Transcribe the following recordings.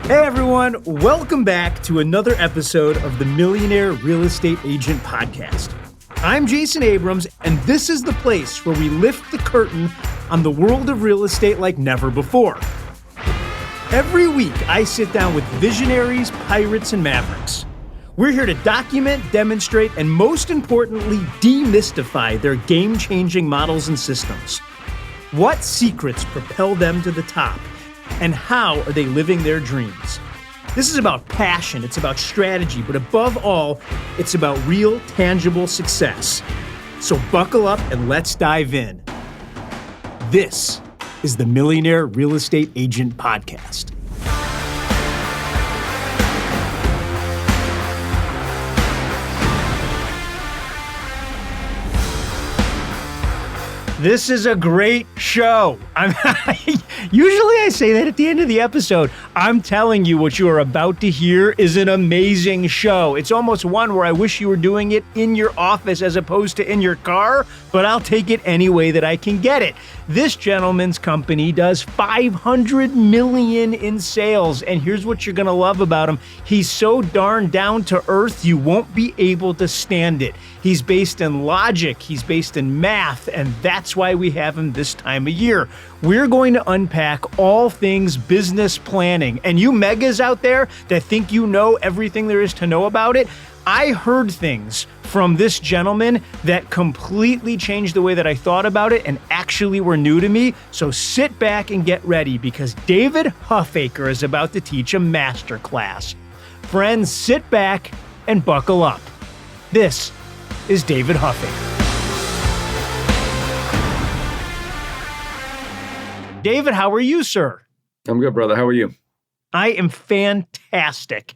Hey everyone, welcome back to another episode of the Millionaire Real Estate Agent Podcast. I'm Jason Abrams, and this is the place where we lift the curtain on the world of real estate like never before. Every week, I sit down with visionaries, pirates, and mavericks. We're here to document, demonstrate, and most importantly, demystify their game-changing models and systems. What secrets propel them to the top? And how are they living their dreams? This is about passion, it's about strategy, but above all, it's about real, tangible success. So buckle up and let's dive in. This is the Millionaire Real Estate Agent Podcast. This is a great show. Usually I say that at the end of the episode. I'm telling you, what you are about to hear is an amazing show. It's almost one where I wish you were doing it in your office as opposed to in your car, but I'll take it any way that I can get it. This gentleman's company does $500 million in sales, and here's what you're going to love about him. He's so darn down to earth, you won't be able to stand it. He's based in logic, he's based in math, and that's why we have him this time of year. We're going to unpack all things business planning. And you megas out there that think you know everything there is to know about it, I heard things from this gentleman that completely changed the way that I thought about it and actually were new to me. So sit back and get ready because David Huffaker is about to teach a masterclass. Friends, sit back and buckle up. This is David Huffaker. David, how are you, sir? I'm good, brother. How are you? I am fantastic.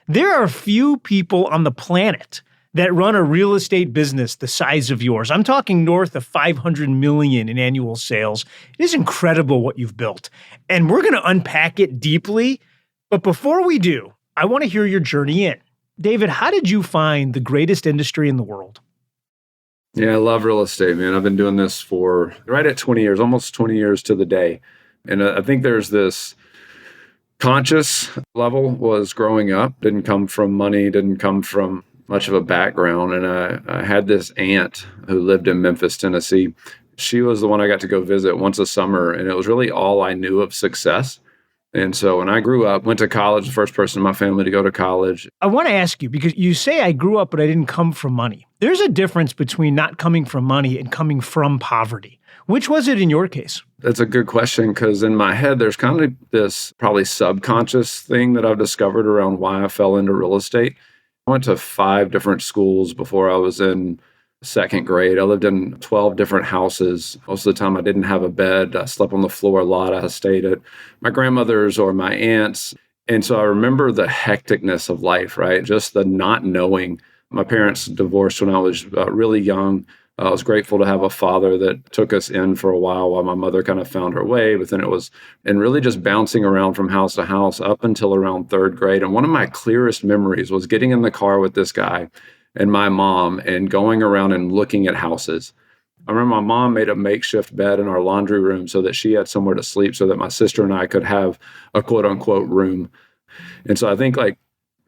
There are few people on the planet that run a real estate business the size of yours. I'm talking north of 500 million in annual sales. It is incredible what you've built. And we're going to unpack it deeply. But before we do, I want to hear your journey in. David, how did you find the greatest industry in the world? Yeah, I love real estate, man. I've been doing this for right at 20 years, almost 20 years to the day. And I think there's this conscious level was growing up, didn't come from money, didn't come from much of a background. And I had this aunt who lived in Memphis, Tennessee. She was the one I got to go visit once a summer, and it was really all I knew of success. And so when I grew up, went to college, the first person in my family to go to college. I want to ask you, because you say I grew up, but I didn't come from money. There's a difference between not coming from money and coming from poverty. Which was it in your case? That's a good question, because in my head, there's kind of this probably subconscious thing that I've discovered around why I fell into real estate. I went to 5 different schools before I was in second grade. I lived in 12 different houses. Most of the time I didn't have a bed. I slept on the floor a lot. I stayed at my grandmother's or my aunt's. And so I remember the hecticness of life, right? Just the not knowing. My parents divorced when I was really young. I was grateful to have a father that took us in for a while my mother kind of found her way. But then it was, and really just bouncing around from house to house up until around 3rd grade. And one of my clearest memories was getting in the car with this guy and my mom and going around and looking at houses. I remember my mom made a makeshift bed in our laundry room so that she had somewhere to sleep so that my sister and I could have a quote unquote room. And so I think like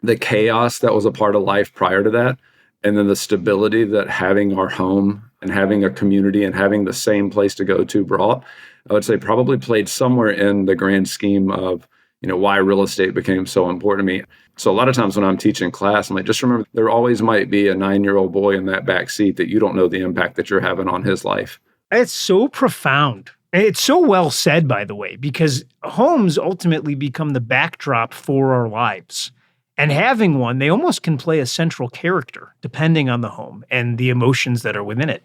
the chaos that was a part of life prior to that, and then the stability that having our home and having a community and having the same place to go to brought, I would say probably played somewhere in the grand scheme of, why real estate became so important to me. So a lot of times when I'm teaching class, I'm like, just remember, there always might be a 9-year-old boy in that back seat that you don't know the impact that you're having on his life. It's so profound. It's so well said, by the way, because homes ultimately become the backdrop for our lives. And having one, they almost can play a central character depending on the home and the emotions that are within it.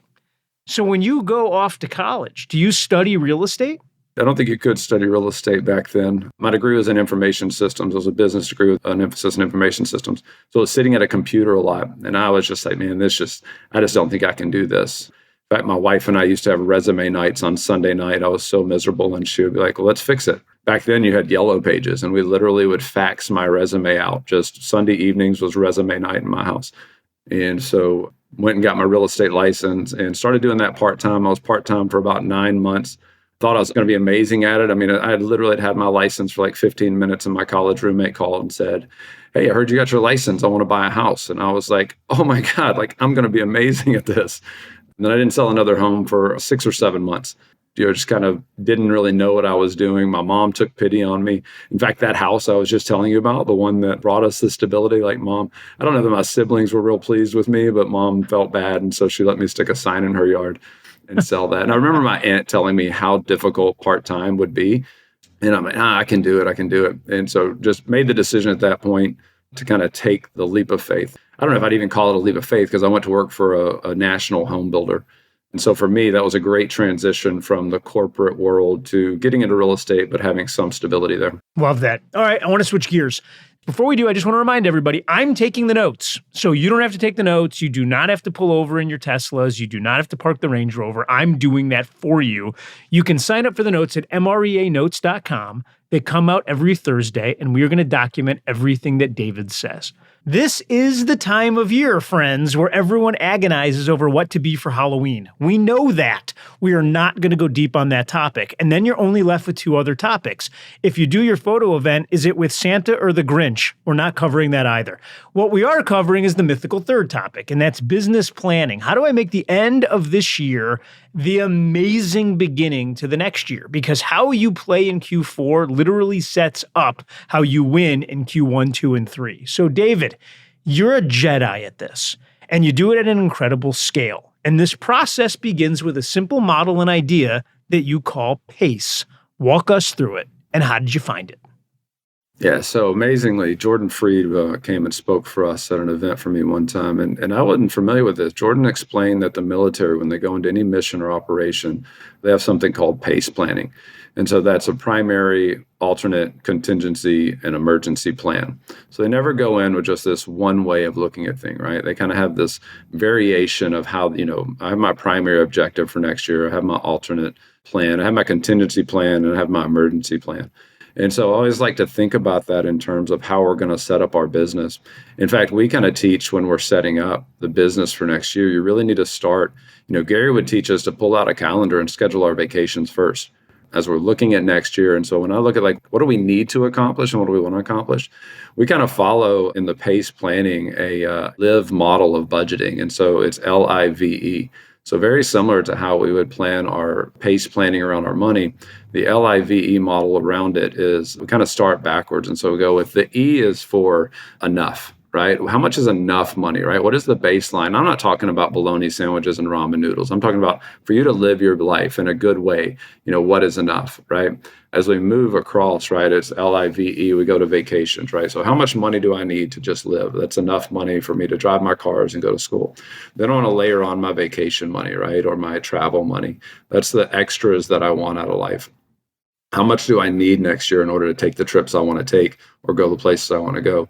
So when you go off to college, do you study real estate? I don't think you could study real estate back then. My degree was in information systems. It was a business degree with an emphasis in information systems. So I was sitting at a computer a lot. And I was just like, man, I just don't think I can do this. In fact, my wife and I used to have resume nights on Sunday night. I was so miserable. And she would be like, well, let's fix it. Back then you had yellow pages and we literally would fax my resume out. Just Sunday evenings was resume night in my house. And so went and got my real estate license and started doing that part-time. I was part-time for about 9 months. Thought I was going to be amazing at it. I mean, I literally had my license for like 15 minutes and my college roommate called and said, "Hey, I heard you got your license. I want to buy a house." And I was like, "Oh my God, like I'm going to be amazing at this." And then I didn't sell another home for 6 or 7 months. Just kind of didn't really know what I was doing. My mom took pity on me. In fact, that house I was just telling you about, the one that brought us the stability, like mom, I don't know that my siblings were real pleased with me, but mom felt bad. And so she let me stick a sign in her yard and sell that. And I remember my aunt telling me how difficult part-time would be. And I'm like, I can do it. I can do it. And so just made the decision at that point to kind of take the leap of faith. I don't know if I'd even call it a leap of faith because I went to work for a national home builder. And so for me, that was a great transition from the corporate world to getting into real estate, but having some stability there. Love that. All right, I want to switch gears. Before we do, I just want to remind everybody, I'm taking the notes. So you don't have to take the notes. You do not have to pull over in your Teslas. You do not have to park the Range Rover. I'm doing that for you. You can sign up for the notes at MREAnotes.com. They come out every Thursday, and we are going to document everything that David says. This is the time of year, friends, where everyone agonizes over what to be for Halloween. We know that. We are not going to go deep on that topic. And then you're only left with two other topics. If you do your photo event, is it with Santa or the Grinch? We're not covering that either. What we are covering is the mythical third topic, and that's business planning. How do I make the end of this year the amazing beginning to the next year? Because how you play in Q4 literally sets up how you win in Q1, 2, and 3. So David, you're a Jedi at this, and you do it at an incredible scale. And this process begins with a simple model and idea that you call PACE. Walk us through it, and how did you find it? Yeah, so amazingly, Jordan Freed came and spoke for us at an event for me one time, and I wasn't familiar with this. Jordan explained that the military, when they go into any mission or operation, they have something called PACE planning. And so that's a primary, alternate, contingency, and emergency plan. So they never go in with just this one way of looking at things, right? They kind of have this variation of how, I have my primary objective for next year, I have my alternate plan, I have my contingency plan, and I have my emergency plan. And so I always like to think about that in terms of how we're going to set up our business. In fact, we kind of teach when we're setting up the business for next year, you really need to start, Gary would teach us to pull out a calendar and schedule our vacations first as we're looking at next year. And so when I look at what do we need to accomplish and what do we want to accomplish, we kind of follow in the PACE planning a LIVE model of budgeting. And so it's LIVE. So very similar to how we would plan our PACE planning around our money, the LIVE model around it is we kind of start backwards. And so we go with the E is for enough, right? How much is enough money, right? What is the baseline? I'm not talking about bologna sandwiches and ramen noodles. I'm talking about for you to live your life in a good way, what is enough, right? As we move across, right, it's LIVE, we go to vacations, right? So how much money do I need to just live? That's enough money for me to drive my cars and go to school. Then I want to layer on my vacation money, right? Or my travel money. That's the extras that I want out of life. How much do I need next year in order to take the trips I want to take or go the places I want to go?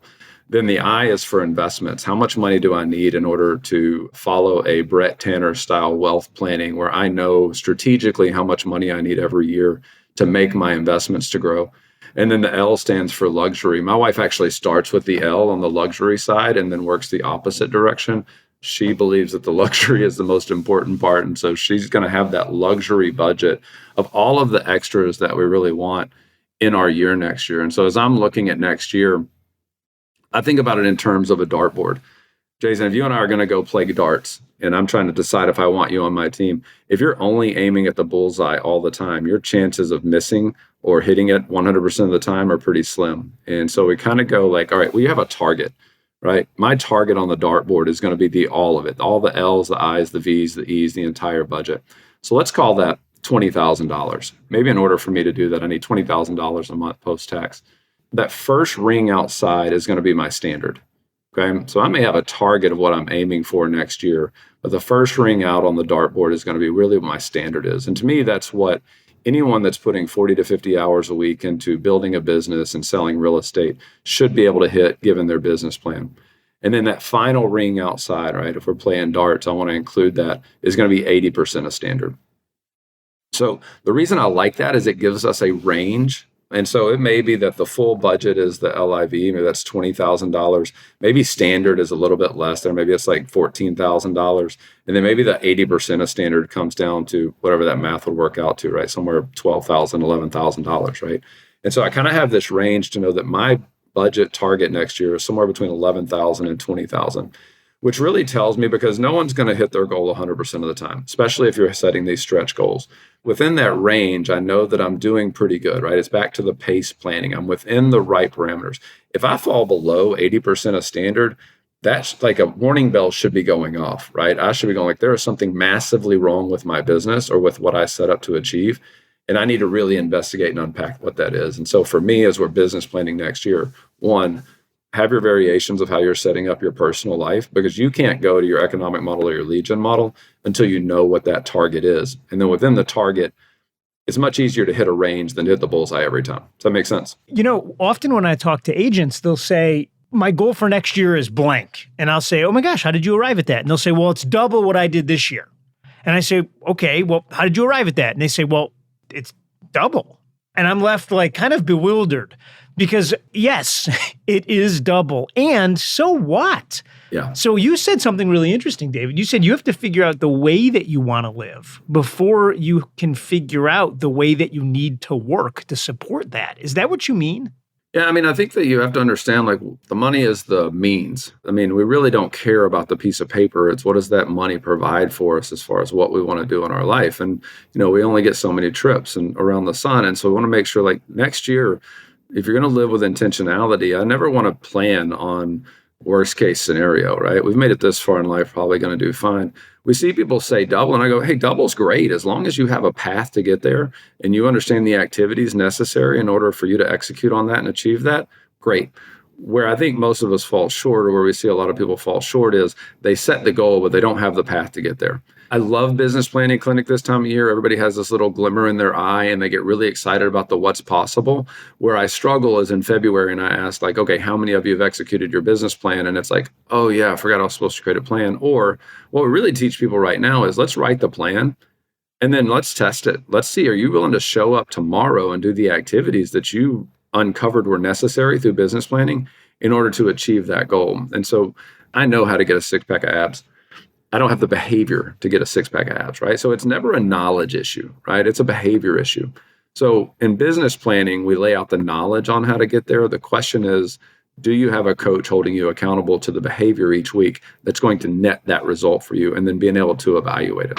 Then the I is for investments. How much money do I need in order to follow a Brett Tanner style wealth planning where I know strategically how much money I need every year to make my investments to grow? And then the L stands for luxury. My wife actually starts with the L on the luxury side and then works the opposite direction. She believes that the luxury is the most important part. And so she's going to have that luxury budget of all of the extras that we really want in our year next year. And so as I'm looking at next year, I think about it in terms of a dartboard. Jason, if you and I are going to go play darts and I'm trying to decide if I want you on my team, if you're only aiming at the bullseye all the time, your chances of missing or hitting it 100% of the time are pretty slim. And so we kind of go all right, we have a target, right? My target on the dartboard is going to be all of it, all the L's, the I's, the V's, the E's, the entire budget. So let's call that $20,000. Maybe in order for me to do that, I need $20,000 a month post-tax. That first ring outside is going to be my standard. Okay. So I may have a target of what I'm aiming for next year, but the first ring out on the dartboard is going to be really what my standard is. And to me, that's what anyone that's putting 40 to 50 hours a week into building a business and selling real estate should be able to hit given their business plan. And then that final ring outside, right? If we're playing darts, I want to include that is going to be 80% of standard. So the reason I like that is it gives us a range And so it may be that the full budget is the LIV, maybe that's $20,000. Maybe standard is a little bit less there. Maybe it's like $14,000. And then maybe the 80% of standard comes down to whatever that math would work out to, right? Somewhere $12,000, $11,000, right? And so I kind of have this range to know that my budget target next year is somewhere between 11,000 and 20,000, which really tells me, because no one's going to hit their goal 100% of the time, especially if you're setting these stretch goals. Within that range, I know that I'm doing pretty good, right? It's back to the pace planning. I'm within the right parameters. If I fall below 80% of standard, that's like a warning bell should be going off, right? I should be going like, there is something massively wrong with my business or with what I set up to achieve. And I need to really investigate and unpack what that is. And so for me, as we're business planning next year, one, have your variations of how you're setting up your personal life, because you can't go to your economic model or your lead gen model until you know what that target is. And then within the target, it's much easier to hit a range than to hit the bullseye every time. Does that make sense? Often when I talk to agents, they'll say, my goal for next year is blank. And I'll say, oh my gosh, how did you arrive at that? And they'll say, well, it's double what I did this year. And I say, okay, well, how did you arrive at that? And they say, well, it's double. And I'm left like kind of bewildered, because yes, it is double. And so what? Yeah. So you said something really interesting, David. You said you have to figure out the way that you want to live before you can figure out the way that you need to work to support that. Is that what you mean? Yeah, I mean, I think that you have to understand, like, the money is the means. I mean, we really don't care about the piece of paper. It's what does that money provide for us as far as what we want to do in our life. And, we only get so many trips and around the sun. And so we want to make sure, like, next year, if you're going to live with intentionality, I never want to plan on worst case scenario, right? We've made it this far in life, probably going to do fine. We see people say double, and I go, hey, double's great. As long as you have a path to get there and you understand the activities necessary in order for you to execute on that and achieve that, great. Where I think most of us fall short, or where we see a lot of people fall short, is they set the goal, but they don't have the path to get there. I love business planning clinic this time of year. Everybody has this little glimmer in their eye and they get really excited about the what's possible. Where I struggle is in February, and I ask, like, okay, how many of you have executed your business plan? And it's like, oh yeah, I forgot I was supposed to create a plan. Or what we really teach people right now is, let's write the plan and then let's test it. Let's see, are you willing to show up tomorrow and do the activities that you uncovered were necessary through business planning in order to achieve that goal? And so I know how to get a six-pack of abs. I don't have the behavior to get a six-pack of abs, right? So it's never a knowledge issue, right? It's a behavior issue. So in business planning, we lay out the knowledge on how to get there. The question is, do you have a coach holding you accountable to the behavior each week that's going to net that result for you, and then being able to evaluate it?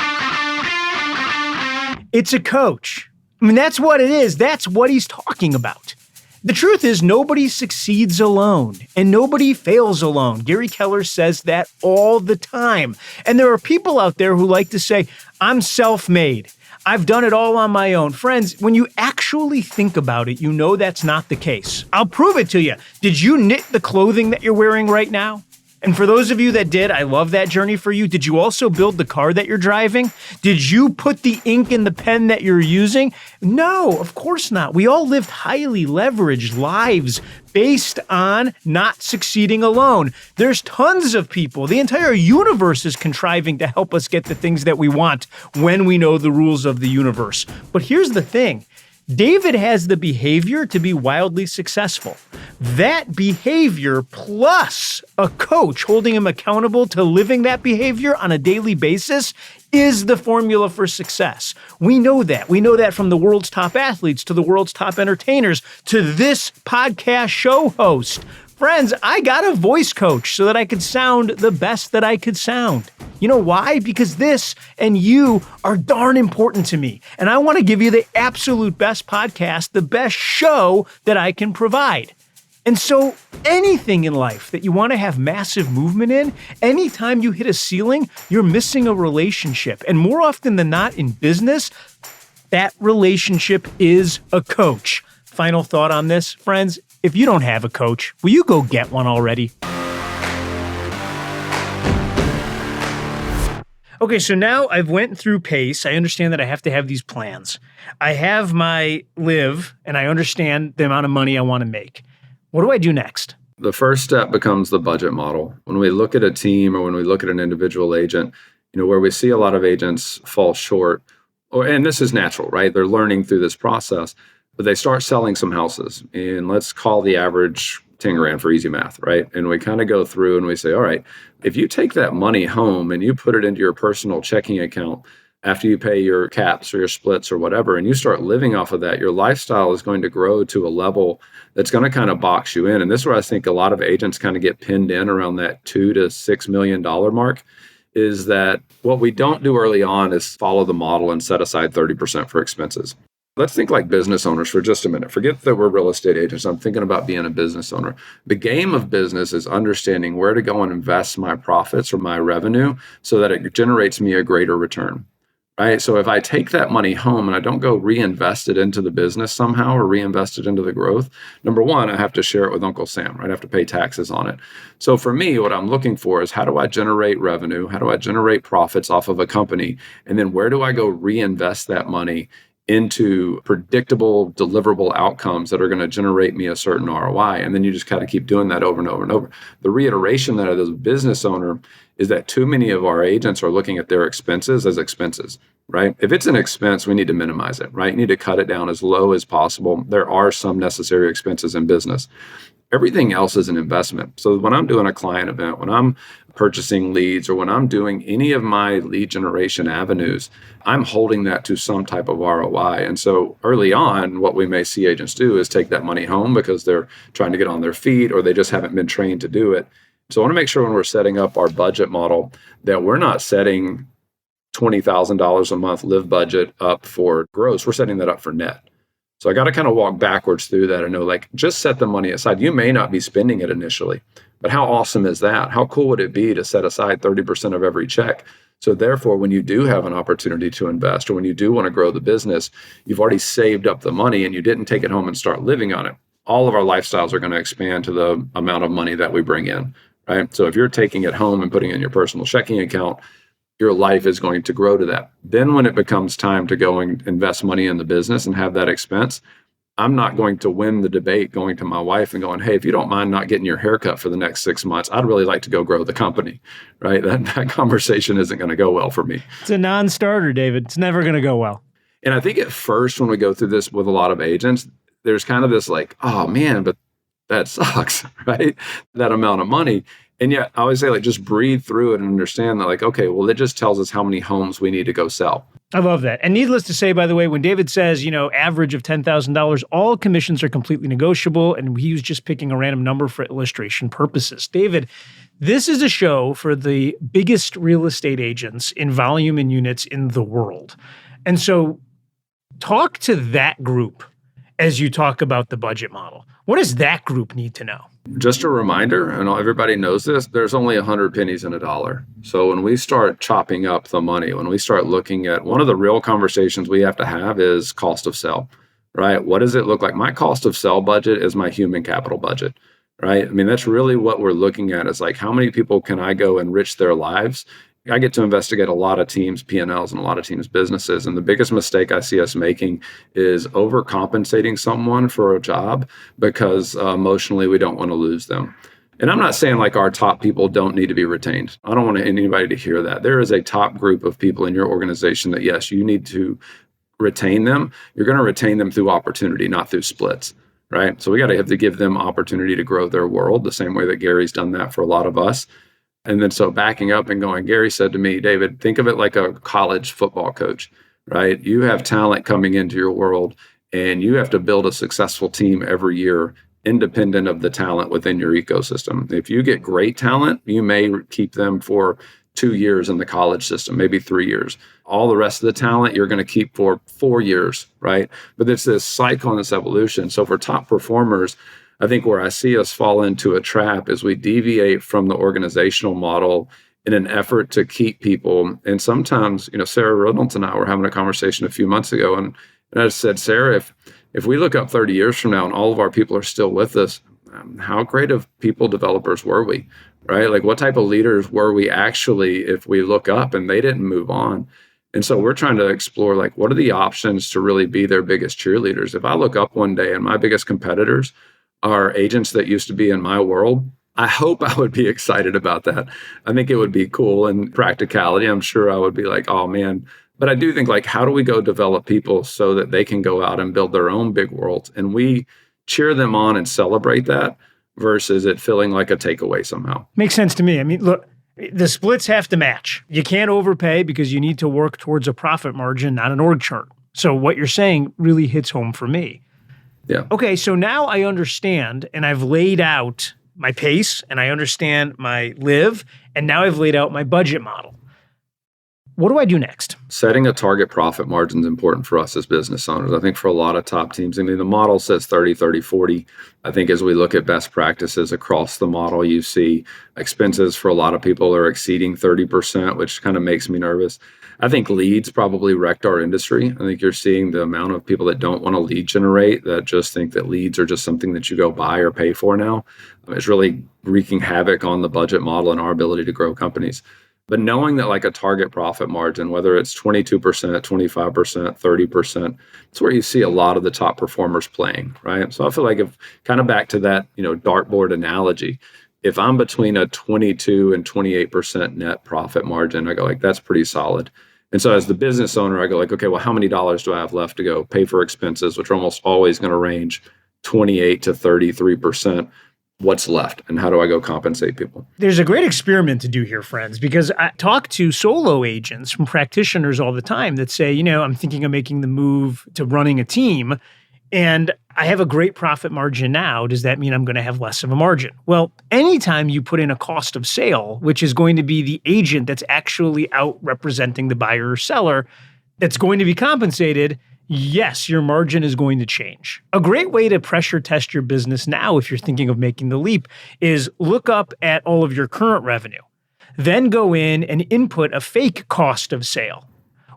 It's a coach. I mean, that's what it is. That's what he's talking about. The truth is, nobody succeeds alone and nobody fails alone. Gary Keller says that all the time. And there are people out there who like to say, I'm self-made. I've done it all on my own. Friends, when you actually think about it, you know that's not the case. I'll prove it to you. Did you knit the clothing that you're wearing right now? And for those of you that did, I love that journey for you. Did you also build the car that you're driving? Did you put the ink in the pen that you're using? No, of course not. We all lived highly leveraged lives based on not succeeding alone. There's tons of people. The entire universe is contriving to help us get the things that we want when we know the rules of the universe. But here's the thing. David has the behavior to be wildly successful. That behavior plus a coach holding him accountable to living that behavior on a daily basis is the formula for success. We know that. We know that from the world's top athletes to the world's top entertainers to this podcast show host. Friends, I got a voice coach so that I could sound the best that I could sound. You know why? Because this and you are darn important to me. And I want to give you the absolute best podcast, the best show that I can provide. And so anything in life that you want to have massive movement in, anytime you hit a ceiling, you're missing a relationship. And more often than not in business, that relationship is a coach. Final thought on this, friends. If you don't have a coach, will you go get one already? Okay, so now I've went through PACE. I understand that I have to have these plans. I have my live, and I understand the amount of money I want to make. What do I do next? The first step becomes the budget model. When we look at a team or when we look at an individual agent, where we see a lot of agents fall short, and this is natural, right? They're learning through this process. but they start selling some houses, and let's call the average 10 grand for easy math, right? And we kind of go through and we say, all right, if you take that money home and you put it into your personal checking account after you pay your caps or your splits or whatever, and you start living off of that, your lifestyle is going to grow to a level that's going to kind of box you in. And this is where I think a lot of agents kind of get pinned in around that $2 to $6 million mark, is that what we don't do early on is follow the model and set aside 30% for expenses. Let's think like business owners for just a minute. Forget that we're real estate agents. I'm thinking about being a business owner. The game of business is understanding where to go and invest my profits or my revenue so that it generates me a greater return, right? So if I take that money home and I don't go reinvest it into the business somehow or reinvest it into the growth, number one, I have to share it with Uncle Sam, right? I have to pay taxes on it. So for me, what I'm looking for is how do I generate revenue? How do I generate profits off of a company? And then where do I go reinvest that money into predictable, deliverable outcomes that are going to generate me a certain ROI. And then you just kind of keep doing that over and over and over. The reiteration that as a business owner is that too many of our agents are looking at their expenses as expenses, right? If it's an expense, we need to minimize it, right? You need to cut it down as low as possible. There are some necessary expenses in business. Everything else is an investment. So when I'm doing a client event, when I'm purchasing leads, or when I'm doing any of my lead generation avenues, I'm holding that to some type of ROI. And so early on, what we may see agents do is take that money home because they're trying to get on their feet or they just haven't been trained to do it. So I want to make sure when we're setting up our budget model that we're not setting $20,000 a month live budget up for gross. We're setting that up for net. So I got to kind of walk backwards through that and know, like, just set the money aside. You may not be spending it initially, but how awesome is that? How cool would it be to set aside 30% of every check? So therefore, when you do have an opportunity to invest or when you do want to grow the business, you've already saved up the money and you didn't take it home and start living on it. All of our lifestyles are going to expand to the amount of money that we bring in, right? So if you're taking it home and putting it in your personal checking account, your life is going to grow to that. Then when it becomes time to go and invest money in the business and have that expense, I'm not going to win the debate going to my wife and going, hey, if you don't mind not getting your haircut for the next 6 months, I'd really like to go grow the company, right? That conversation isn't going to go well for me. It's a non-starter, David. It's never going to go well. And I think at first when we go through this with a lot of agents, there's kind of this like, oh man, but that sucks, right? That amount of money. And yet I always say, like, just breathe through it and understand that, like, okay, well, it just tells us how many homes we need to go sell. I love that. And needless to say, by the way, when David says, average of $10,000, all commissions are completely negotiable. And he was just picking a random number for illustration purposes. David, this is a show for the biggest real estate agents in volume and units in the world. And so talk to that group as you talk about the budget model. What does that group need to know? Just a reminder, and everybody knows this, there's only 100 pennies in a dollar. So when we start chopping up the money, when we start looking at, one of the real conversations we have to have is cost of sell, right? What does it look like? My cost of sell budget is my human capital budget, right? I mean, that's really what we're looking at, is like, how many people can I go enrich their lives? I get to investigate a lot of teams' P&Ls and a lot of teams' businesses. And the biggest mistake I see us making is overcompensating someone for a job because emotionally we don't want to lose them. And I'm not saying like our top people don't need to be retained. I don't want anybody to hear that. There is a top group of people in your organization that, yes, you need to retain them. You're going to retain them through opportunity, not through splits, right? So we got to have to give them opportunity to grow their world the same way that Gary's done that for a lot of us. And then so backing up and going, Gary said to me, David, think of it like a college football coach, right? You have talent coming into your world and you have to build a successful team every year, independent of the talent within your ecosystem. If you get great talent, you may keep them for 2 years in the college system, maybe 3 years. All the rest of the talent you're going to keep for 4 years, right? But it's this cycle and this evolution. So for top performers, I think where I see us fall into a trap is we deviate from the organizational model in an effort to keep people. And sometimes, Sarah Reynolds and I were having a conversation a few months ago, and I said, Sarah, if we look up 30 years from now and all of our people are still with us, how great of people developers were we, right? Like, what type of leaders were we actually if we look up and they didn't move on? And so we're trying to explore, like, what are the options to really be their biggest cheerleaders? If I look up one day and my biggest competitors are agents that used to be in my world, I hope I would be excited about that. I think it would be cool. And practicality, I'm sure I would be like, oh man, But I do think, like, how do we go develop people so that they can go out and build their own big worlds? And we cheer them on and celebrate that versus it feeling like a takeaway somehow. Makes sense to me. I mean, look, the splits have to match. You can't overpay because you need to work towards a profit margin, not an org chart. So what you're saying really hits home for me. Yeah. Okay, so now I understand, and I've laid out my pace, and I understand my live, and now I've laid out my budget model. What do I do next? Setting a target profit margin is important for us as business owners. I think for a lot of top teams, I mean, the model says 30, 30, 40. I think as we look at best practices across the model, you see expenses for a lot of people are exceeding 30%, which kind of makes me nervous. I think leads probably wrecked our industry. I think you're seeing the amount of people that don't want to lead generate, that just think that leads are just something that you go buy or pay for now. It's really wreaking havoc on the budget model and our ability to grow companies. But knowing that, like, a target profit margin, whether it's 22%, 25%, 30%, it's where you see a lot of the top performers playing, right? So I feel like, if kind of back to that, dartboard analogy, if I'm between a 22 and 28% net profit margin, I go, like, that's pretty solid. And so as the business owner, I go, like, okay, well, how many dollars do I have left to go pay for expenses, which are almost always going to range 28 to 33%. What's left, and how do I go compensate people? There's a great experiment to do here, friends, because I talk to solo agents from practitioners all the time that say, I'm thinking of making the move to running a team, and I have a great profit margin now. Does that mean I'm going to have less of a margin? Well, anytime you put in a cost of sale, which is going to be the agent that's actually out representing the buyer or seller, that's going to be compensated, yes, your margin is going to change. A great way to pressure test your business now, if you're thinking of making the leap, is look up at all of your current revenue. Then go in and input a fake cost of sale.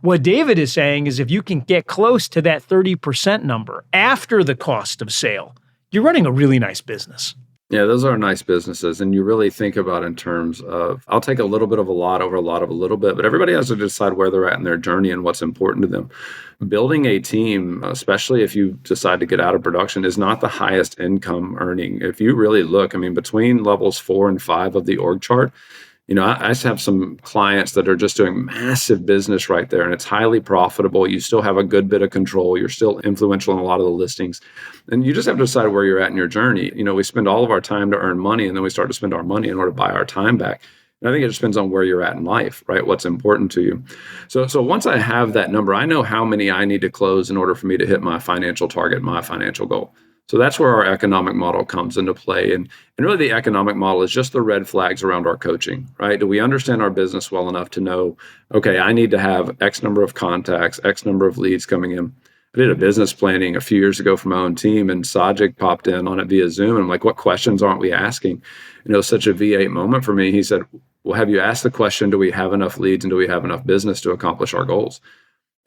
What David is saying is, if you can get close to that 30% number after the cost of sale, you're running a really nice business. Yeah, those are nice businesses. And you really think about in terms of, I'll take a little bit of a lot over a lot of a little bit, but everybody has to decide where they're at in their journey and what's important to them. Building a team, especially if you decide to get out of production, is not the highest income earning. If you really look, I mean, between levels 4 and 5 of the org chart, I just have some clients that are just doing massive business right there, and it's highly profitable. You still have a good bit of control. You're still influential in a lot of the listings. And you just have to decide where you're at in your journey. We spend all of our time to earn money, and then we start to spend our money in order to buy our time back. And I think it just depends on where you're at in life, right? What's important to you. So once I have that number, I know how many I need to close in order for me to hit my financial target, my financial goal. So that's where our economic model comes into play. And really the economic model is just the red flags around our coaching, right? Do we understand our business well enough to know, okay, I need to have X number of contacts, X number of leads coming in. I did a business planning a few years ago for my own team, and Sajik popped in on it via Zoom. And I'm like, what questions aren't we asking? It was such a V8 moment for me. He said, well, have you asked the question, do we have enough leads and do we have enough business to accomplish our goals?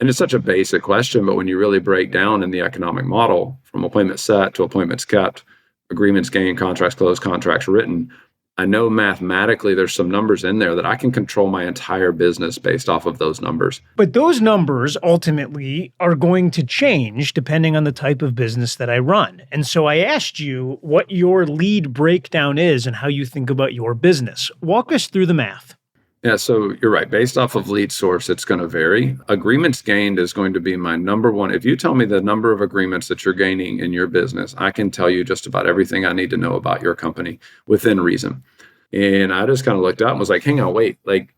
And it's such a basic question, but when you really break down in the economic model, from appointments set to appointments kept, agreements gained, contracts closed, contracts written, I know mathematically there's some numbers in there that I can control my entire business based off of those numbers. But those numbers ultimately are going to change depending on the type of business that I run. And so I asked you what your lead breakdown is and how you think about your business. Walk us through the math. Yeah, so you're right. Based off of lead source, it's going to vary. Agreements gained is going to be my number one. If you tell me the number of agreements that you're gaining in your business, I can tell you just about everything I need to know about your company within reason. And I just kind of looked up and was like, hang on, wait, like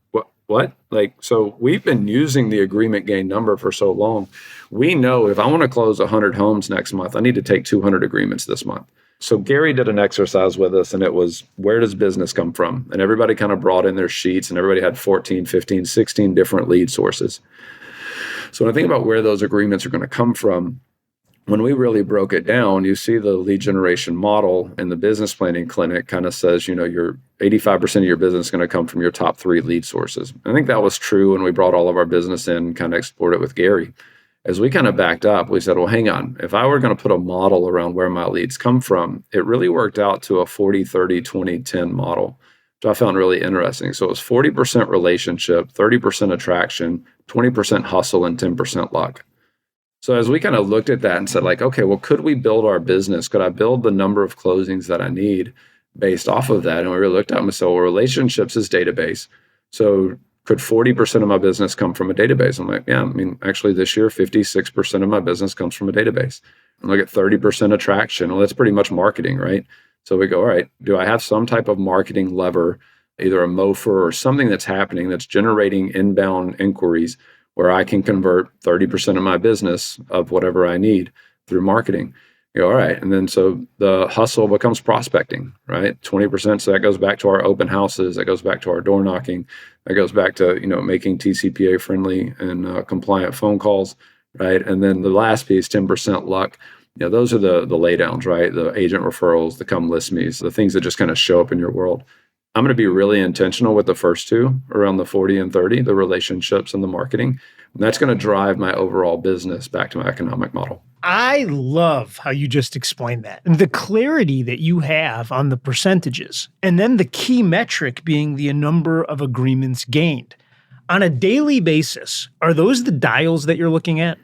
what? So we've been using the agreement gain number for so long. We know if I want to close 100 homes next month, I need to take 200 agreements this month. So Gary did an exercise with us, and it was, where does business come from? And everybody kind of brought in their sheets, and everybody had 14, 15, 16 different lead sources. So when I think about where those agreements are going to come from, when we really broke it down, you see the lead generation model in the business planning clinic kind of says, your 85% of your business is going to come from your top 3 lead sources. I think that was true when we brought all of our business in and kind of explored it with Gary. As we kind of backed up, we said, well, hang on. If I were going to put a model around where my leads come from, it really worked out to a 40, 30, 20, 10 model, which I found really interesting. So it was 40% relationship, 30% attraction, 20% hustle, and 10% luck. So as we kind of looked at that and said, like, okay, well, could we build our business? Could I build the number of closings that I need based off of that? And we really looked at them and said, well, relationships is database. So Could 40% of my business come from a database? I'm like, yeah, I mean, actually this year, 56% of my business comes from a database. And look at 30% attraction. Well, that's pretty much marketing, right? So we go, all right, do I have some type of marketing lever, either a MOFR or something that's happening that's generating inbound inquiries where I can convert 30% of my business of whatever I need through marketing? You go, all right. And then so the hustle becomes prospecting, right? 20%. So that goes back to our open houses. That goes back to our door knocking. That goes back to, making TCPA friendly and compliant phone calls, right? And then the last piece, 10% luck. Those are the laydowns, right? The agent referrals, the come list me's, the things that just kind of show up in your world. I'm going to be really intentional with the first two around the 40 and 30, the relationships and the marketing. And that's going to drive my overall business back to my economic model. I love how you just explained that. And the clarity that you have on the percentages, and then the key metric being the number of agreements gained. On a daily basis, are those the dials that you're looking at?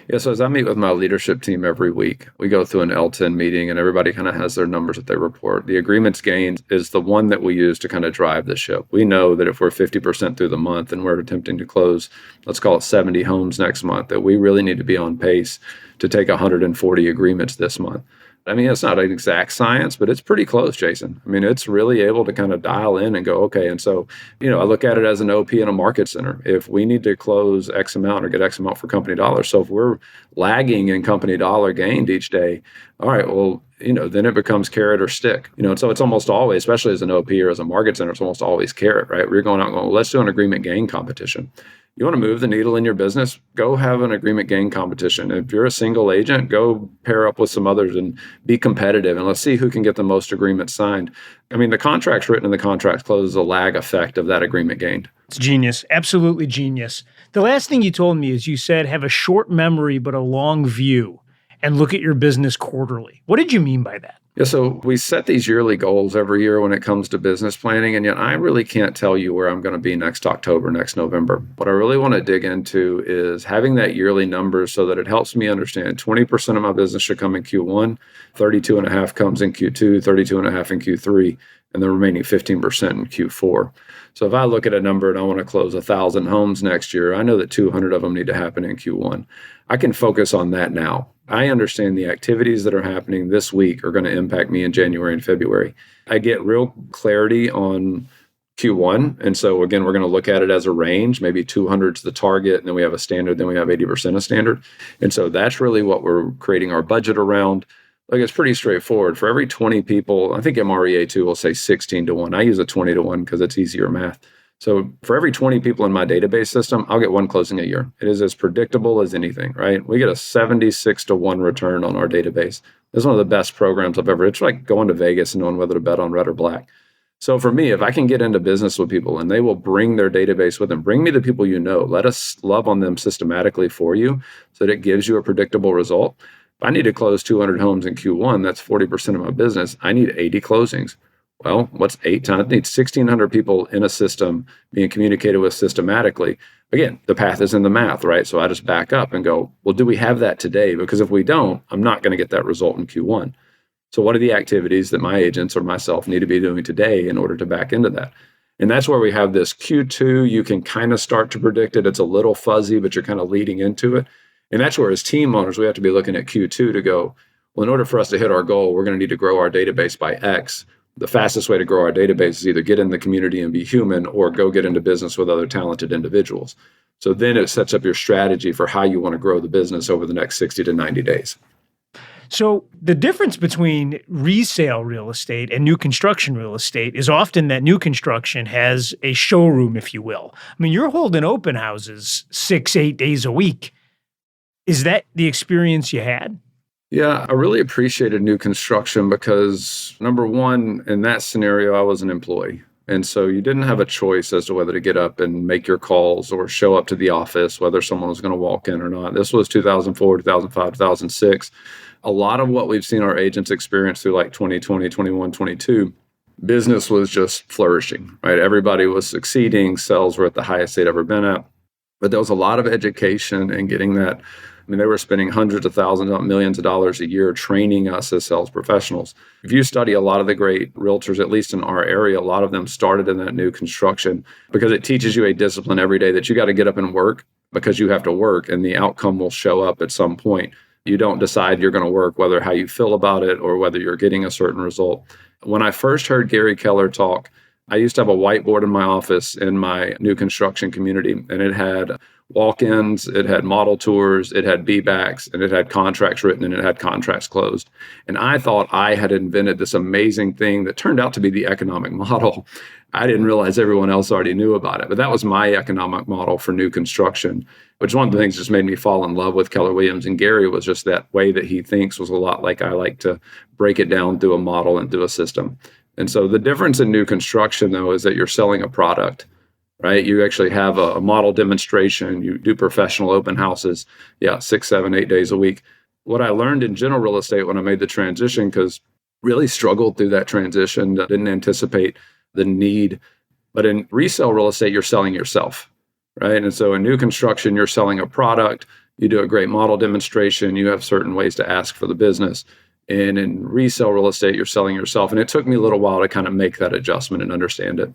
Yeah, so as I meet with my leadership team every week, we go through an L10 meeting and everybody kind of has their numbers that they report. The agreements gained is the one that we use to kind of drive the ship. We know that if we're 50% through the month and we're attempting to close, let's call it 70 homes next month, that we really need to be on pace to take 140 agreements this month. I mean, it's not an exact science, but it's pretty close, Jason. I mean, it's really able to kind of dial in and go, okay. And so, I look at it as an OP in a market center. If we need to close X amount or get X amount for company dollars. So if we're lagging in company dollar gained each day, all right, well, then it becomes carrot or stick. And so it's almost always, especially as an OP or as a market center, it's almost always carrot, right? We're going out and going, well, let's do an agreement gain competition. You want to move the needle in your business, go have an agreement gain competition. If you're a single agent, go pair up with some others and be competitive, and let's see who can get the most agreements signed. I mean, the contract's written and the contract's closed is a lag effect of that agreement gained. It's genius. Absolutely genius. The last thing you told me is you said have a short memory but a long view and look at your business quarterly. What did you mean by that? Yeah, so we set these yearly goals every year when it comes to business planning, and yet I really can't tell you where I'm going to be next October, next November. What I really want to dig into is having that yearly number so that it helps me understand 20% of my business should come in Q1, 32.5 comes in Q2, 32.5 in Q3, and the remaining 15% in Q4. So if I look at a number and I want to close 1,000 homes next year, I know that 200 of them need to happen in Q1. I can focus on that now. I understand the activities that are happening this week are going to impact me in January and February. I get real clarity on Q1. And so again, we're going to look at it as a range. Maybe 200 is the target, and then we have a standard, then we have 80% of standard. And so that's really what we're creating our budget around. Like, it's pretty straightforward. For every 20 people, I think MREA too will say 16 to 1. I use a 20 to 1 because it's easier math. So for every 20 people in my database system, I'll get one closing a year. It is as predictable as anything, right? We get a 76 to 1 return on our database. This is one of the best programs I've ever. It's like going to Vegas and knowing whether to bet on red or black. So for me, if I can get into business with people and they will bring their database with them, bring me the people you know, let us love on them systematically for you so that it gives you a predictable result. If I need to close 200 homes in Q1, that's 40% of my business. I need 80 closings. Well, what's 8 times? I need 1,600 people in a system being communicated with systematically. Again, the path is in the math, right? So I just back up and go, well, do we have that today? Because if we don't, I'm not going to get that result in Q1. So what are the activities that my agents or myself need to be doing today in order to back into that? And that's where we have this Q2. You can kind of start to predict it. It's a little fuzzy, but you're kind of leading into it. And that's where as team owners, we have to be looking at Q2 to go, well, in order for us to hit our goal, we're going to need to grow our database by X. The fastest way to grow our database is either get in the community and be human or go get into business with other talented individuals. So then it sets up your strategy for how you want to grow the business over the next 60 to 90 days. So the difference between resale real estate and new construction real estate is often that new construction has a showroom, if you will. I mean, you're holding open houses 6-8 days a week. Is that the experience you had? Yeah, I really appreciated new construction because, number one, in that scenario, I was an employee. And so you didn't have a choice as to whether to get up and make your calls or show up to the office, whether someone was going to walk in or not. This was 2004, 2005, 2006. A lot of what we've seen our agents experience through like 2020, 21, 22, business was just flourishing, right? Everybody was succeeding. Sales were at the highest they'd ever been at. But there was a lot of education and getting that I mean, they were spending hundreds of thousands, not millions of dollars a year training us as sales professionals. If you study a lot of the great realtors, at least in our area, a lot of them started in that new construction because it teaches you a discipline every day that you got to get up and work because you have to work and the outcome will show up at some point. You don't decide you're going to work, whether how you feel about it or whether you're getting a certain result. When I first heard Gary Keller talk, I used to have a whiteboard in my office in my new construction community, and it had walk-ins, it had model tours, it had B-backs, and it had contracts written, and it had contracts closed. And I thought I had invented this amazing thing that turned out to be the economic model. I didn't realize everyone else already knew about it, but that was my economic model for new construction, which one of the things just made me fall in love with Keller Williams. And Gary was just that way that he thinks was a lot like I like to break it down through a model and through a system. And so the difference in new construction, though, is that you're selling a product, right? You actually have a model demonstration. You do professional open houses, 6, 7, 8 days a week. What I learned in general real estate when I made the transition, because really struggled through that transition, didn't anticipate the need. But in resale real estate, you're selling yourself, right? And so in new construction, you're selling a product. You do a great model demonstration. You have certain ways to ask for the business. And in resale real estate, you're selling yourself. And it took me a little while to kind of make that adjustment and understand it.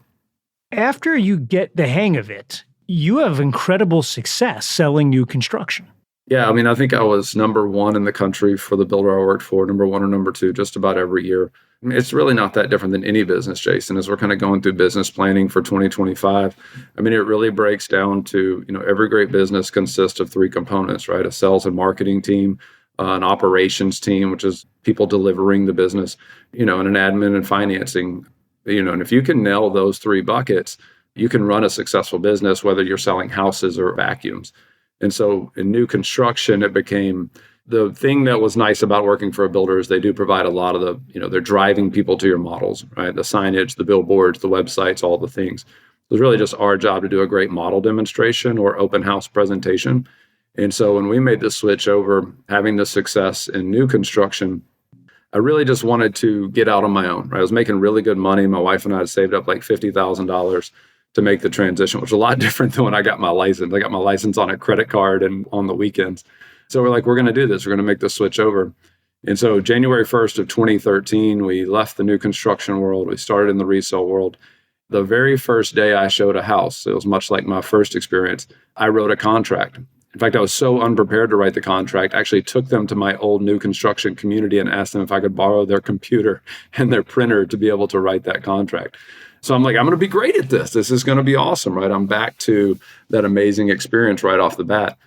After you get the hang of it, you have incredible success selling new construction. Yeah, I mean, I think I was number one in the country for the builder I worked for, number one or number two, just about every year. I mean, it's really not that different than any business, Jason, as we're kind of going through business planning for 2025. I mean, it really breaks down to, every great business consists of three components, right? A sales and marketing team, an operations team, which is people delivering the business, and an admin and financing, and if you can nail those three buckets, you can run a successful business, whether you're selling houses or vacuums. And so in new construction, it became the thing that was nice about working for a builder is they do provide a lot of the, they're driving people to your models, right? The signage, the billboards, the websites, all the things. It was really just our job to do a great model demonstration or open house presentation. And so when we made the switch over, having the success in new construction, I really just wanted to get out on my own, right? I was making really good money. My wife and I had saved up like $50,000 to make the transition, which is a lot different than when I got my license. I got my license on a credit card and on the weekends. So we're like, we're going to do this. We're going to make the switch over. And so January 1st of 2013, we left the new construction world. We started in the resale world. The very first day I showed a house, it was much like my first experience, I wrote a contract. In fact, I was so unprepared to write the contract, I actually took them to my old new construction community and asked them if I could borrow their computer and their printer to be able to write that contract. So I'm like, I'm going to be great at this. This is going to be awesome, right? I'm back to that amazing experience right off the bat.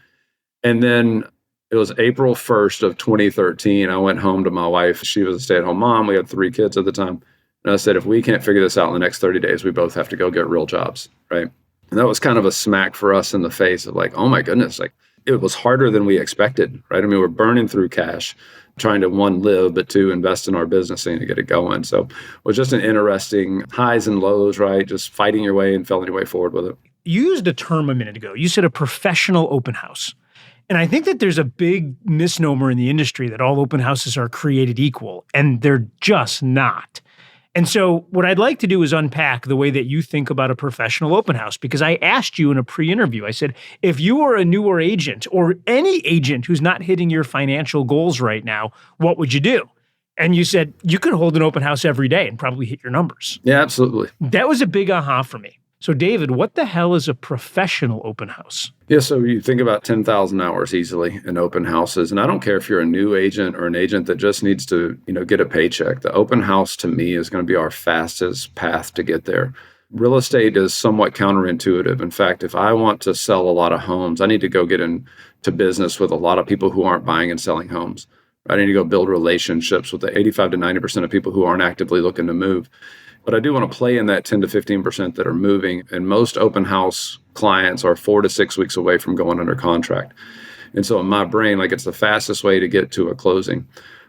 And then it was April 1st of 2013. I went home to my wife. She was a stay-at-home mom. We had 3 kids at the time. And I said, if we can't figure this out in the next 30 days, we both have to go get real jobs, right? And that was kind of a smack for us in the face of like, oh my goodness, like it was harder than we expected, right? I mean, we're burning through cash, trying to 1, live, but 2, invest in our business and to get it going. So it was just an interesting highs and lows, right? Just fighting your way and feeling your way forward with it. You used a term a minute ago. You said a professional open house. And I think that there's a big misnomer in the industry that all open houses are created equal, and they're just not. And so what I'd like to do is unpack the way that you think about a professional open house, because I asked you in a pre-interview, I said, if you were a newer agent or any agent who's not hitting your financial goals right now, what would you do? And you said you could hold an open house every day and probably hit your numbers. Yeah, absolutely. That was a big aha for me. So David, what the hell is a professional open house? Yeah, so you think about 10,000 hours easily in open houses. And I don't care if you're a new agent or an agent that just needs to, get a paycheck. The open house to me is going to be our fastest path to get there. Real estate is somewhat counterintuitive. In fact, if I want to sell a lot of homes, I need to go get into business with a lot of people who aren't buying and selling homes. I need to go build relationships with the 85 to 90% of people who aren't actively looking to move. But I do want to play in that 10 to 15% that are moving. And most open house clients are 4 to 6 weeks away from going under contract. And so in my brain, like it's the fastest way to get to a closing.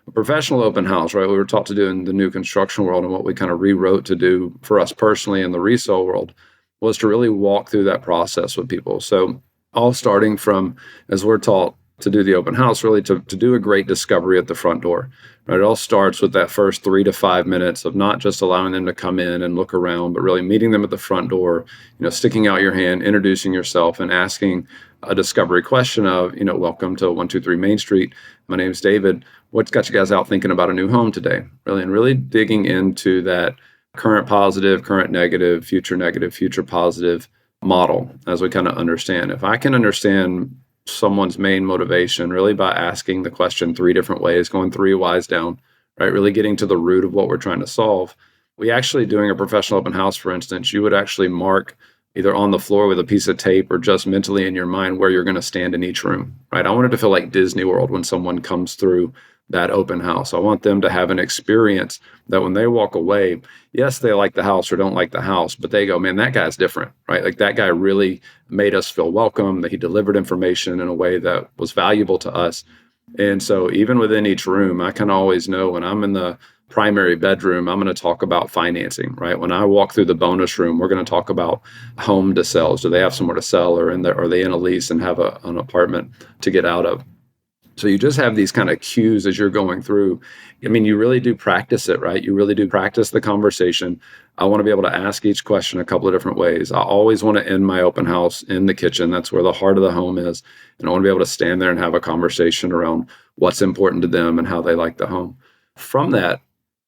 A professional open house, right? We were taught to do in the new construction world, and what we kind of rewrote to do for us personally in the resale world was to really walk through that process with people. So all starting from, as we're taught to do the open house, really to do a great discovery at the front door. Right? It all starts with that first 3 to 5 minutes of not just allowing them to come in and look around, but really meeting them at the front door, sticking out your hand, introducing yourself and asking a discovery question of, welcome to 123 Main Street. My name's David. What's got you guys out thinking about a new home today? Really digging into that current positive, current negative, future positive model as we kind of understand. If I can understand someone's main motivation really by asking the question three different ways, going three whys down, right? Really getting to the root of what we're trying to solve. We actually, doing a professional open house, for instance, you would actually mark either on the floor with a piece of tape or just mentally in your mind where you're going to stand in each room, right? I want it to feel like Disney World when someone comes through that open house. I want them to have an experience that when they walk away, yes, they like the house or don't like the house, but they go, man, that guy's different, right? Like that guy really made us feel welcome, that he delivered information in a way that was valuable to us. And so even within each room, I can always know when I'm in the primary bedroom, I'm going to talk about financing, right? When I walk through the bonus room, we're going to talk about home to sell. Do they have somewhere to sell, or are they in a lease and have an apartment to get out of? So you just have these kind of cues as you're going through. You really do practice it, right? You really do practice the conversation. I want to be able to ask each question a couple of different ways. I always want to end my open house in the kitchen. That's where the heart of the home is. And I want to be able to stand there and have a conversation around what's important to them and how they like the home. From that,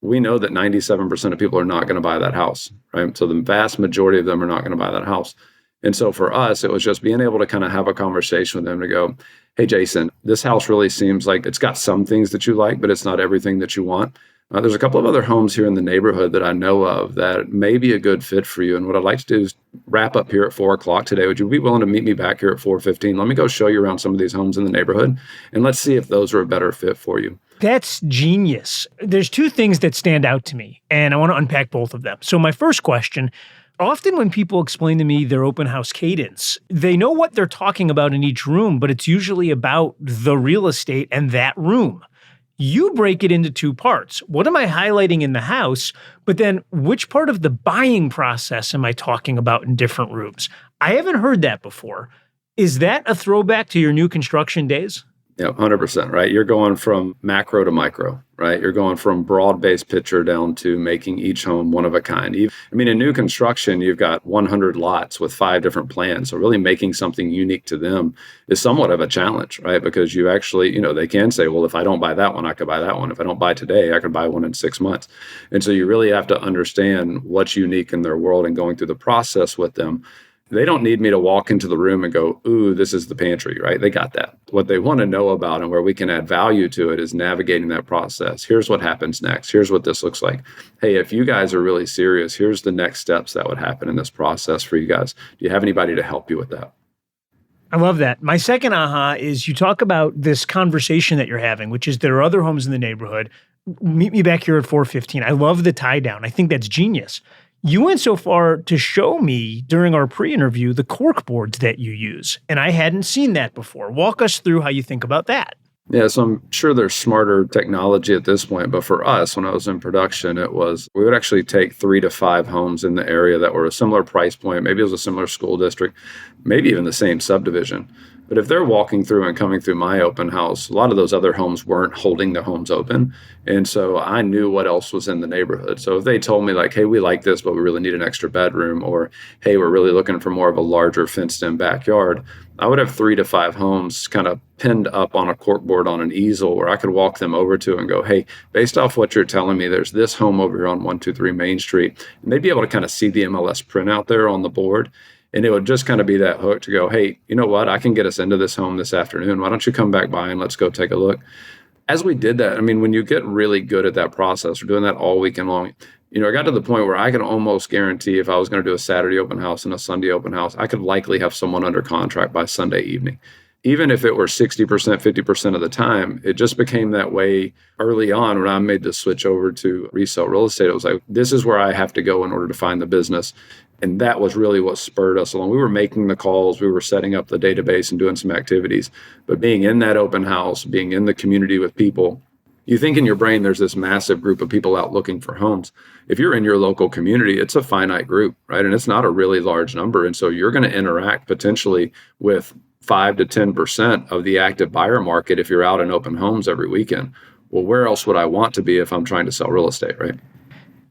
we know that 97% of people are not going to buy that house, right? So the vast majority of them are not going to buy that house. And so for us, it was just being able to kind of have a conversation with them to go, hey, Jason, this house really seems like it's got some things that you like, but it's not everything that you want. There's a couple of other homes here in the neighborhood that I know of that may be a good fit for you. And what I'd like to do is wrap up here at 4:00 today. Would you be willing to meet me back here at 4:15? Let me go show you around some of these homes in the neighborhood, and let's see if those are a better fit for you. That's genius. There's two things that stand out to me, and I want to unpack both of them. So my first question, often when people explain to me their open house cadence, they know what they're talking about in each room, but it's usually about the real estate and that room. You break it into two parts. What am I highlighting in the house? But then which part of the buying process am I talking about in different rooms? I haven't heard that before. Is that a throwback to your new construction days? Yeah, 100%, right? You're going from macro to micro, right? You're going from broad-based picture down to making each home one of a kind. In new construction, you've got 100 lots with 5 different plans. So really making something unique to them is somewhat of a challenge, right? Because you actually, they can say, well, if I don't buy that one, I could buy that one. If I don't buy today, I could buy one in 6 months. And so you really have to understand what's unique in their world and going through the process with them. They don't need me to walk into the room and go, ooh, this is the pantry, right? They got that. What they want to know about and where we can add value to it is navigating that process. Here's what happens next. Here's what this looks like. Hey, if you guys are really serious, here's the next steps that would happen in this process for you guys. Do you have anybody to help you with that? I love that. My second aha is you talk about this conversation that you're having, which is there are other homes in the neighborhood. Meet me back here at 4:15. I love the tie down. I think that's genius. You went so far to show me during our pre-interview the cork boards that you use, and I hadn't seen that before. Walk us through how you think about that. Yeah, so I'm sure there's smarter technology at this point, but for us, when I was in production, we would actually take 3 to 5 homes in the area that were a similar price point. Maybe it was a similar school district, maybe even the same subdivision. But if they're walking through and coming through my open house, a lot of those other homes weren't holding the homes open. And so I knew what else was in the neighborhood. So if they told me like, hey, we like this, but we really need an extra bedroom, or hey, we're really looking for more of a larger fenced-in backyard, I would have 3 to 5 homes kind of pinned up on a corkboard on an easel where I could walk them over to and go, hey, based off what you're telling me, there's this home over here on 123 Main Street. And they'd be able to kind of see the MLS print out there on the board. And it would just kind of be that hook to go, hey, you know what? I can get us into this home this afternoon. Why don't you come back by and let's go take a look? As we did that, when you get really good at that process, we're doing that all weekend long. I got to the point where I could almost guarantee if I was going to do a Saturday open house and a Sunday open house, I could likely have someone under contract by Sunday evening. Even if it were 60%, 50% of the time, it just became that way early on when I made the switch over to resale real estate. It was like, this is where I have to go in order to find the business. And that was really what spurred us along. We were making the calls, we were setting up the database and doing some activities, but being in that open house, being in the community with people, you think in your brain there's this massive group of people out looking for homes. If you're in your local community, it's a finite group, right? And it's not a really large number. And so you're going to interact potentially with 5 to 10% of the active buyer market if you're out in open homes every weekend. Well, where else would I want to be if I'm trying to sell real estate, right?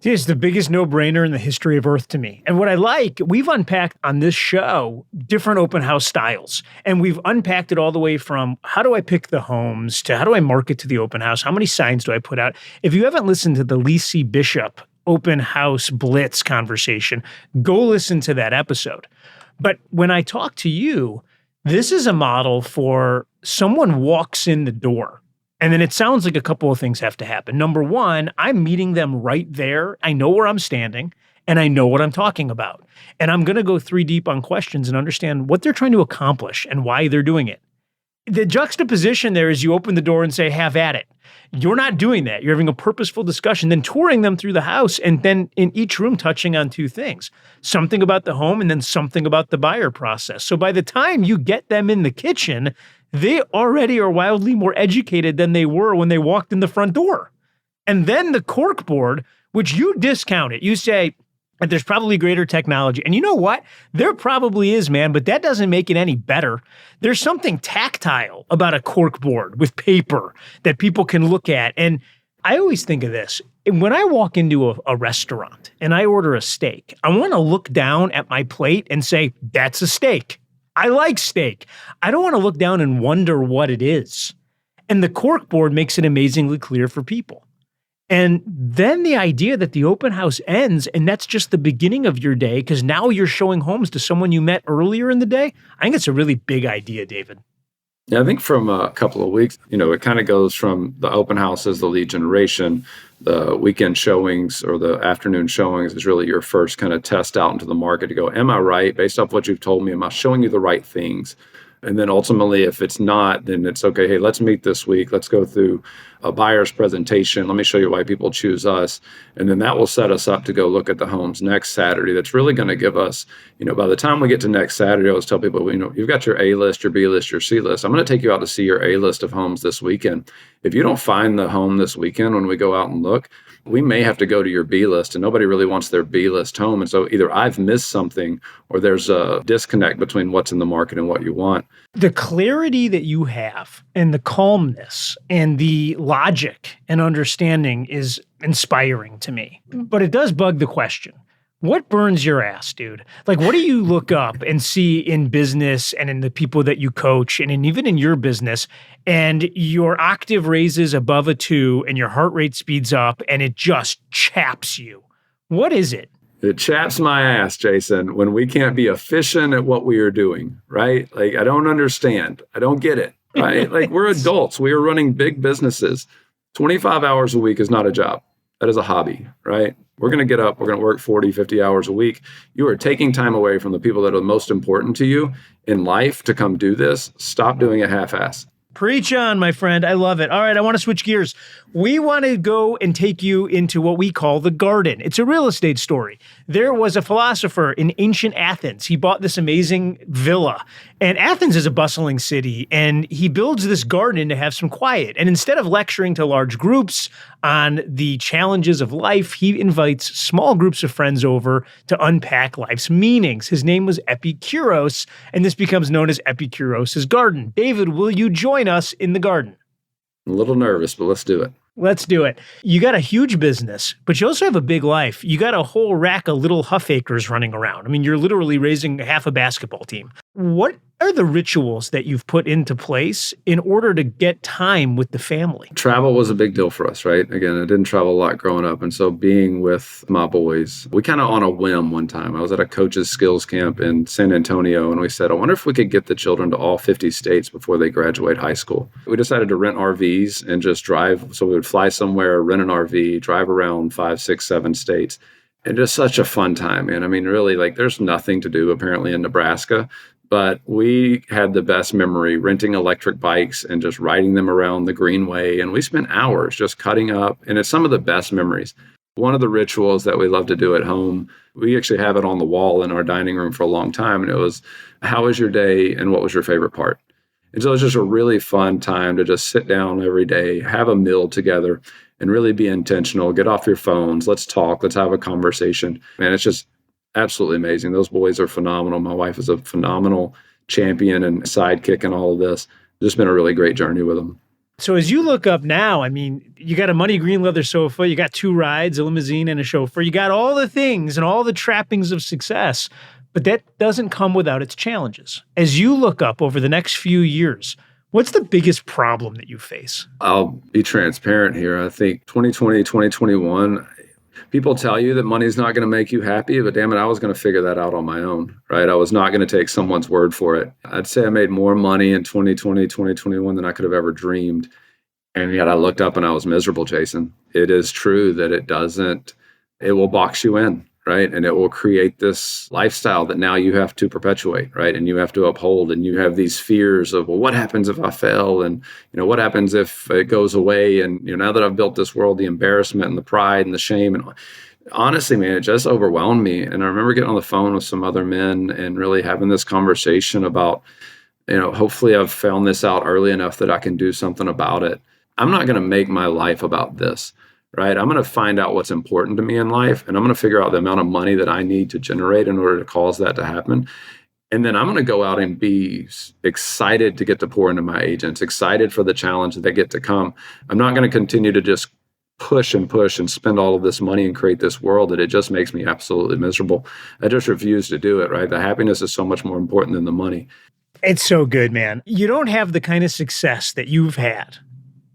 It's the biggest no-brainer in the history of Earth to me. And what I like, we've unpacked on this show different open house styles. And we've unpacked it all the way from how do I pick the homes to how do I market to the open house? How many signs do I put out? If you haven't listened to the Lee C. Bishop open house blitz conversation, go listen to that episode. But when I talk to you, this is a model for someone walks in the door. And then it sounds like a couple of things have to happen. Number one, I'm meeting them right there. I know where I'm standing and I know what I'm talking about. And I'm going to go 3 deep on questions and understand what they're trying to accomplish and why they're doing it. The juxtaposition there is you open the door and say, have at it. You're not doing that. You're having a purposeful discussion, then touring them through the house, and then in each room touching on 2 things, something about the home and then something about the buyer process. So by the time you get them in the kitchen, they already are wildly more educated than they were when they walked in the front door. And then the cork board, which you discount it, you say that there's probably greater technology. And you know what? There probably is, man, but that doesn't make it any better. There's something tactile about a cork board with paper that people can look at. And I always think of this. When I walk into a restaurant and I order a steak, I want to look down at my plate and say, that's a steak. I like steak. I don't want to look down and wonder what it is. And the cork board makes it amazingly clear for people. And then the idea that the open house ends and that's just the beginning of your day because now you're showing homes to someone you met earlier in the day, I think it's a really big idea, David. Yeah, I think from a couple of weeks, it kind of goes from the open house as the lead generation, the weekend showings or the afternoon showings is really your first kind of test out into the market to go, am I right? Based off what you've told me, am I showing you the right things? And then ultimately, if it's not, then it's okay, hey, let's meet this week. Let's go through a buyer's presentation. Let me show you why people choose us. And then that will set us up to go look at the homes next Saturday. That's really going to give us, by the time we get to next Saturday, I always tell people, you've got your A list, your B list, your C list. I'm going to take you out to see your A list of homes this weekend. If you don't find the home this weekend when we go out and look, we may have to go to your B list, and nobody really wants their B list home. And so either I've missed something or there's a disconnect between what's in the market and what you want. The clarity that you have and the calmness and the logic and understanding is inspiring to me. But it does bug the question. What burns your ass, dude? Like, what do you look up and see in business and in the people that you coach and even in your business, and your octave raises above a 2 and your heart rate speeds up and it just chaps you? What is it? It chaps my ass, Jason, when we can't be efficient at what we are doing, right? Like, I don't understand. I don't get it, right? Like, we're adults. We are running big businesses. 25 hours a week is not a job. That is a hobby, right? We're going to get up. We're going to work 40, 50 hours a week. You are taking time away from the people that are most important to you in life to come do this. Stop doing it half-ass. Preach on, my friend. I love it. All right, I want to switch gears. We want to go and take you into what we call the garden. It's a real estate story. There was a philosopher in ancient Athens. He bought this amazing villa. And Athens is a bustling city, and he builds this garden to have some quiet. And instead of lecturing to large groups on the challenges of life, he invites small groups of friends over to unpack life's meanings. His name was Epikuros, and this becomes known as Epikuros' garden. David, will you join us in the garden? I'm a little nervous, but let's do it. Let's do it. You got a huge business, but you also have a big life. You got a whole rack of little Huffakers running around. I mean, you're literally raising half a basketball team. What are the rituals that you've put into place in order to get time with the family? Travel was a big deal for us, right? Again, I didn't travel a lot growing up. And so being with my boys, we kind of on a whim one time, I was at a coach's skills camp in San Antonio, and we said, I wonder if we could get the children to all 50 states before they graduate high school. We decided to rent RVs and just drive. So we would fly somewhere, rent an RV, drive around 5, 6, 7 states. And just such a fun time, man. I mean, really, like, there's nothing to do apparently in Nebraska. But we had the best memory renting electric bikes and just riding them around the greenway. And we spent hours just cutting up. And it's some of the best memories. One of the rituals that we love to do at home, we actually have it on the wall in our dining room for a long time. And it was, how was your day and what was your favorite part? And so it's just a really fun time to just sit down every day, have a meal together, and really be intentional. Get off your phones. Let's talk. Let's have a conversation. Man, it's just absolutely amazing. Those boys are phenomenal. My wife is a phenomenal champion and sidekick in all of this. It's just been a really great journey with them. So as you look up now, I mean, you got a money green leather sofa, you got 2 rides, a limousine, and a chauffeur. You got all the things and all the trappings of success, but that doesn't come without its challenges. As you look up over the next few years, what's the biggest problem that you face? I'll be transparent here. I think 2020, 2021, people tell you that money's not going to make you happy, but damn it, I was going to figure that out on my own, right? I was not going to take someone's word for it. I'd say I made more money in 2020, 2021 than I could have ever dreamed. And yet I looked up and I was miserable, Jason. It is true that it will box you in, right? And it will create this lifestyle that now you have to perpetuate, right? And you have to uphold, and you have these fears of, well, what happens if I fail? And, what happens if it goes away? And, now that I've built this world, the embarrassment and the pride and the shame. And honestly, man, it just overwhelmed me. And I remember getting on the phone with some other men and really having this conversation about, hopefully I've found this out early enough that I can do something about it. I'm not going to make my life about this. Right? I'm going to find out what's important to me in life, and I'm going to figure out the amount of money that I need to generate in order to cause that to happen. And then I'm going to go out and be excited to get to pour into my agents, excited for the challenge that get to come. I'm not going to continue to just push and spend all of this money and create this world that it just makes me absolutely miserable. I just refuse to do it, right? The happiness is so much more important than the money. It's so good, man. You don't have the kind of success that you've had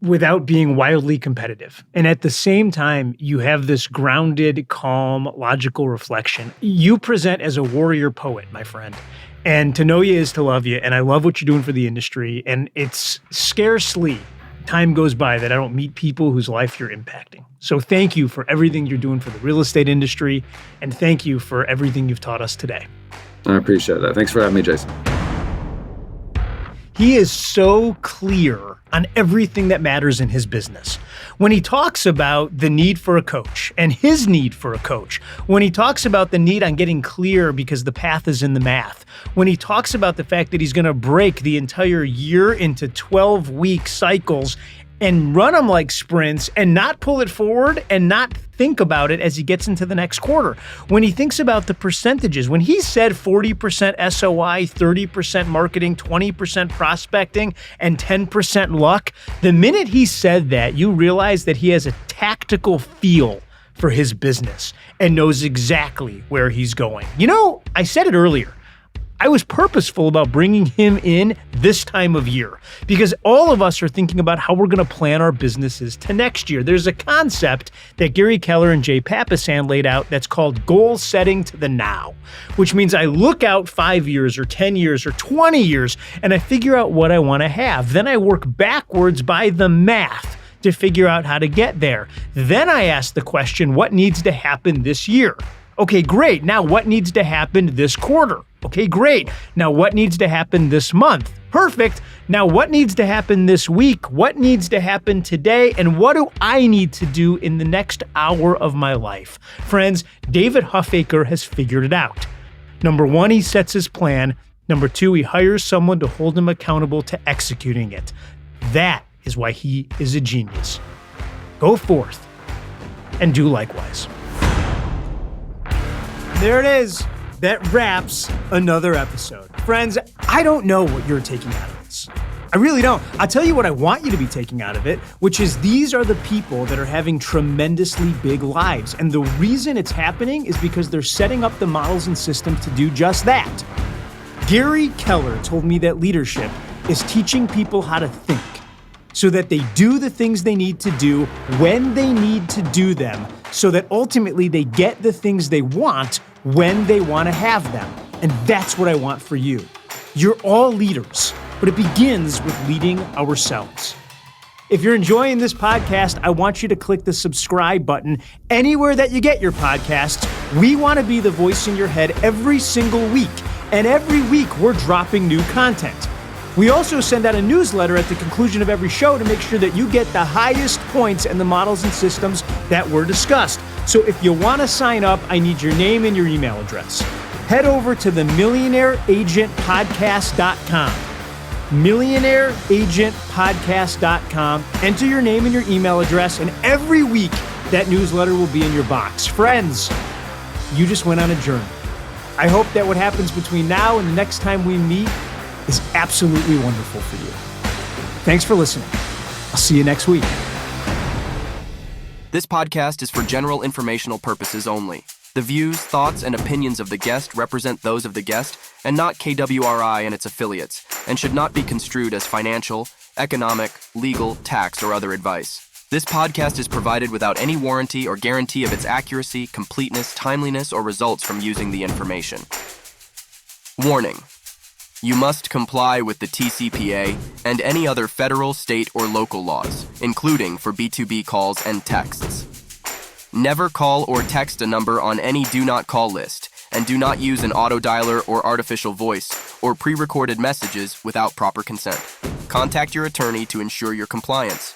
without being wildly competitive. And at the same time, you have this grounded, calm, logical reflection. You present as a warrior poet, my friend. And to know you is to love you. And I love what you're doing for the industry. And it's scarcely time goes by that I don't meet people whose life you're impacting. So thank you for everything you're doing for the real estate industry. And thank you for everything you've taught us today. I appreciate that. Thanks for having me, Jason. He is so clear on everything that matters in his business. When he talks about the need for a coach and his need for a coach, when he talks about the need on getting clear because the path is in the math, when he talks about the fact that he's going to break the entire year into 12-week cycles and run them like sprints and not pull it forward and not think about it as he gets into the next quarter. When he thinks about the percentages, when he said 40% SOI, 30% marketing, 20% prospecting, and 10% luck, the minute he said that, you realize that he has a tactical feel for his business and knows exactly where he's going. I said it earlier. I was purposeful about bringing him in this time of year because all of us are thinking about how we're going to plan our businesses to next year. There's a concept that Gary Keller and Jay Papasan laid out that's called goal setting to the now, which means I look out 5 years or 10 years or 20 years and I figure out what I want to have. Then I work backwards by the math to figure out how to get there. Then I ask the question, what needs to happen this year? Okay, great. Now what needs to happen this quarter? Okay, great. Now what needs to happen this month? Perfect. Now what needs to happen this week? What needs to happen today? And what do I need to do in the next hour of my life? Friends, David Huffaker has figured it out. Number 1, he sets his plan. Number 2, he hires someone to hold him accountable to executing it. That is why he is a genius. Go forth and do likewise. There it is. That wraps another episode. Friends, I don't know what you're taking out of this. I really don't. I'll tell you what I want you to be taking out of it, which is these are the people that are having tremendously big lives. And the reason it's happening is because they're setting up the models and systems to do just that. Gary Keller told me that leadership is teaching people how to think so that they do the things they need to do when they need to do them, so that ultimately they get the things they want when they want to have them. And that's what I want for you. You're all leaders, but it begins with leading ourselves. If you're enjoying this podcast, I want you to click the subscribe button anywhere that you get your podcasts. We want to be the voice in your head every single week. And every week we're dropping new content. We also send out a newsletter at the conclusion of every show to make sure that you get the highest points in the models and systems that were discussed. So if you want to sign up, I need your name and your email address. Head over to the millionaireagentpodcast.com. millionaireagentpodcast.com. Enter your name and your email address, and every week that newsletter will be in your box. Friends, you just went on a journey. I hope that what happens between now and the next time we meet is absolutely wonderful for you. Thanks for listening. I'll see you next week. This podcast is for general informational purposes only. The views, thoughts, and opinions of the guest represent those of the guest and not KWRI and its affiliates, and should not be construed as financial, economic, legal, tax, or other advice. This podcast is provided without any warranty or guarantee of its accuracy, completeness, timeliness, or results from using the information. Warning: you must comply with the TCPA and any other federal, state, or local laws, including for B2B calls and texts. Never call or text a number on any do not call list, and do not use an auto dialer or artificial voice or pre-recorded messages without proper consent. Contact your attorney to ensure your compliance.